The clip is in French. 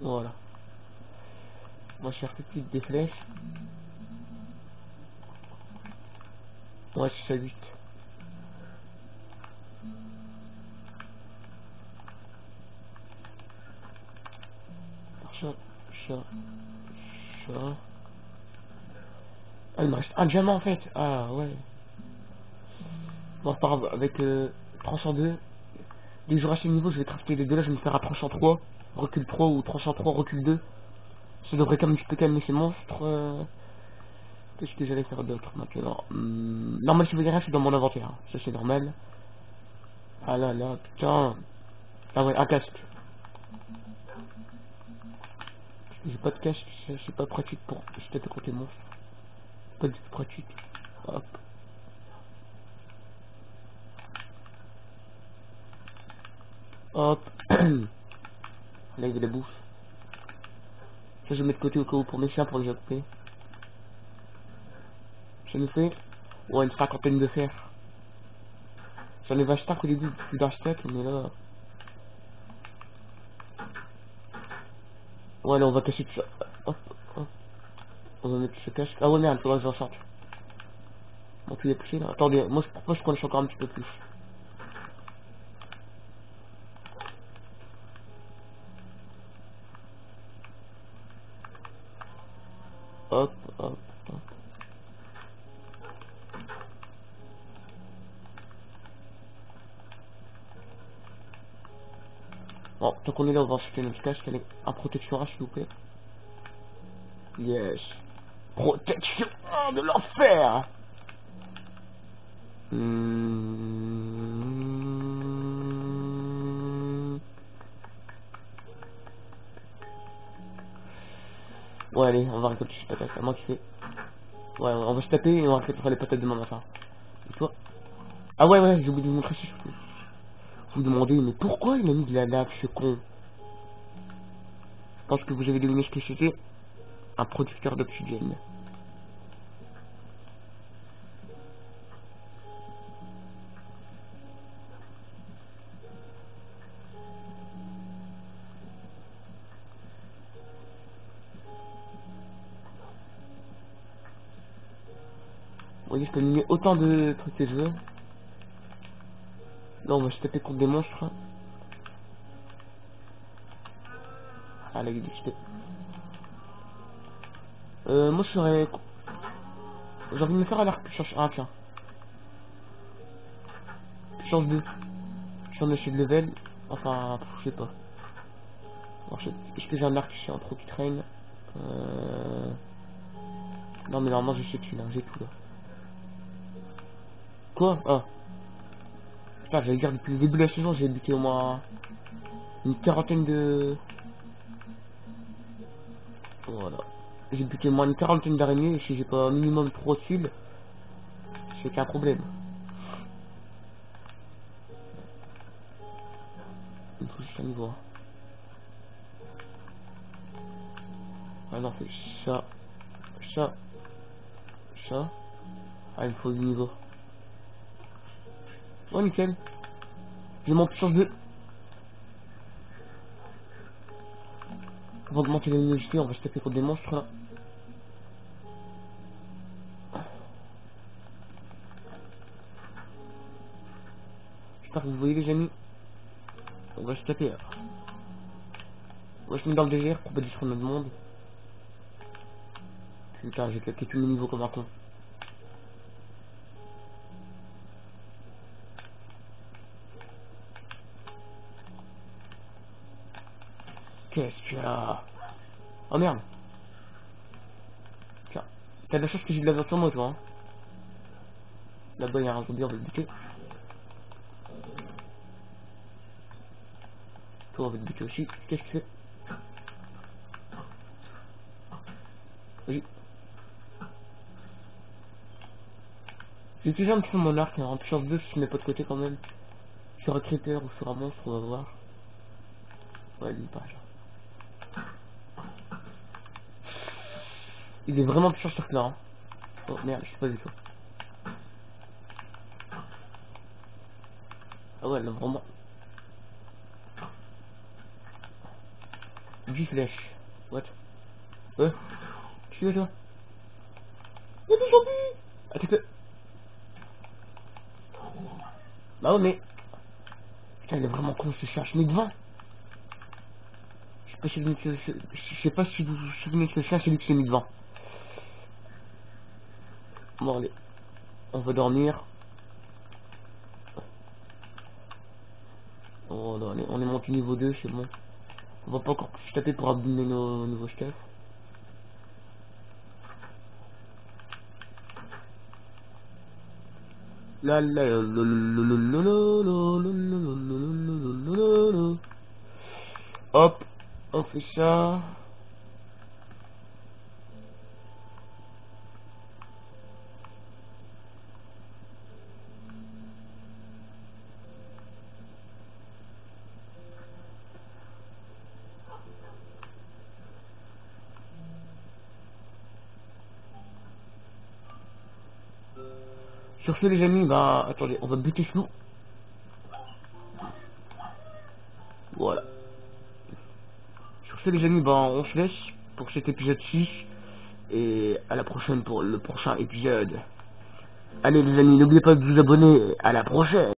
Voilà. Moi je cherche tout de suite des flèches. Ouais, c'est ça 8. Chat, chat, chat. Ah, il me reste un diamant en fait. Ah ouais. Bon, c'est pas grave, avec tranche en 2. Dès que j'aurai ce niveau, je vais crafter les deux là, je vais me faire à tranche en 3, recul 3 ou tranche en 3, recul 2. Ça devrait quand même un petit peu calmer ces monstres. Qu'est-ce que j'allais faire d'autre maintenant? Normal, si vous voyez rien, c'est dans mon inventaire. Ça c'est normal. Ah là là, putain. Ah ouais, un casque. J'ai pas de casque, c'est pas pratique pour se taper contre les monstres. Pas du tout pratique. Hop. Hop. Là, il y a de la bouffe. Ça, je vais mettre de côté au cas où pour mes chiens pour les occuper. Ça nous fait, ouais, une cinquantaine de fer. J'en ai 20 stacks au début, plus d'un stack, mais là. Ouais, là, on va casser tout ça. Hop, hop. On va mettre ce casque. Ah ouais, merde, faudrait que j'en sorte. Bon, tu l'as poussé là. Attendez, moi, je connais encore un petit peu plus. Hop, hop, hop. Bon, tant qu'on est là, on va acheter notre casque. Allez, un protection s'il vous plaît. Yes. Protection de l'enfer. Ouais, allez, on va récolter ces patates. À moi qui fais. Ouais, on va se taper et on récoltera les patates demain matin. Et toi? Ah ouais, ouais, j'ai oublié de vous montrer si je peux. Vous demandez, mais pourquoi il a mis de la lave, ce con? Je pense que vous avez deviné ce que c'était. Un producteur d'oxygène. Vous voyez, je peux miner autant de trucs que je veux. Là, on va se taper contre des monstres. Ah, là, il y a des petits... moi, je serais... J'ai envie de me faire à l'arc puissance 1, tiens. Puissance 2. J'en ai chez de level. Enfin, je sais pas. Est-ce que j'ai un arc chez un pro qui traîne? Non, mais normalement, je sais que là, j'ai tout, là. Quoi? Ah. Putain, j'allais dire, depuis le début de la saison, j'ai buté au moins une quarantaine de... Voilà. J'ai buté au moins une quarantaine d'araignées, et si j'ai pas un minimum 3 fils, c'est qu'un problème. Il me faut juste un niveau. Ah non, c'est ça, ça, ça. Ah, il me faut du niveau. Oh, nickel. J'ai mon puissance 2. On va augmenter la luminosité, on va se taper contre des monstres, là. J'espère que vous voyez, les amis. On va se taper, là. On va se mettre dans le désert pour pas détruire notre monde. Putain, j'ai claqué tous mes niveaux comme un con. Qu'est-ce qu'il y a? Oh merde. Tiens. T'as de la chance que j'ai de la sur moi, toi, hein. Là-bas, il y a un zombie, on va le buter. Toi, on va le buter aussi. Qu'est-ce que tu fais? Vas-y. J'ai utilisé un petit peu mon arc, hein, en puissance 2, si je mets pas de côté quand même. Sur un creeper ou sur un monstre, on va voir. Ouais, lui, pas là. Il est vraiment puissant sur là, hein. Oh merde, je sais pas du tout. Ah ouais, là, vraiment. 10 flèches. What? Qu'est-ce que tu veux, toi? Y'a des zombies! Attaque-le! Bah ouais, mais... Putain, il est vraiment con, ce chien, je mets devant. Je sais pas si vous vous souvenez de ce chien, c'est lui qui s'est mis devant. Bon, allez. On va dormir. Oh, non, on est monté niveau 2, c'est bon. On va pas encore se taper pour abîmer nos nouveaux chefs. La la la la la la la la la. Hop, on fait ça. Sur ce les amis, bah attendez, on va buter ce loup. Voilà. Sur ce les amis, bah on se laisse pour cet épisode 6. Et à la prochaine pour le prochain épisode. Allez les amis, n'oubliez pas de vous abonner. À la prochaine.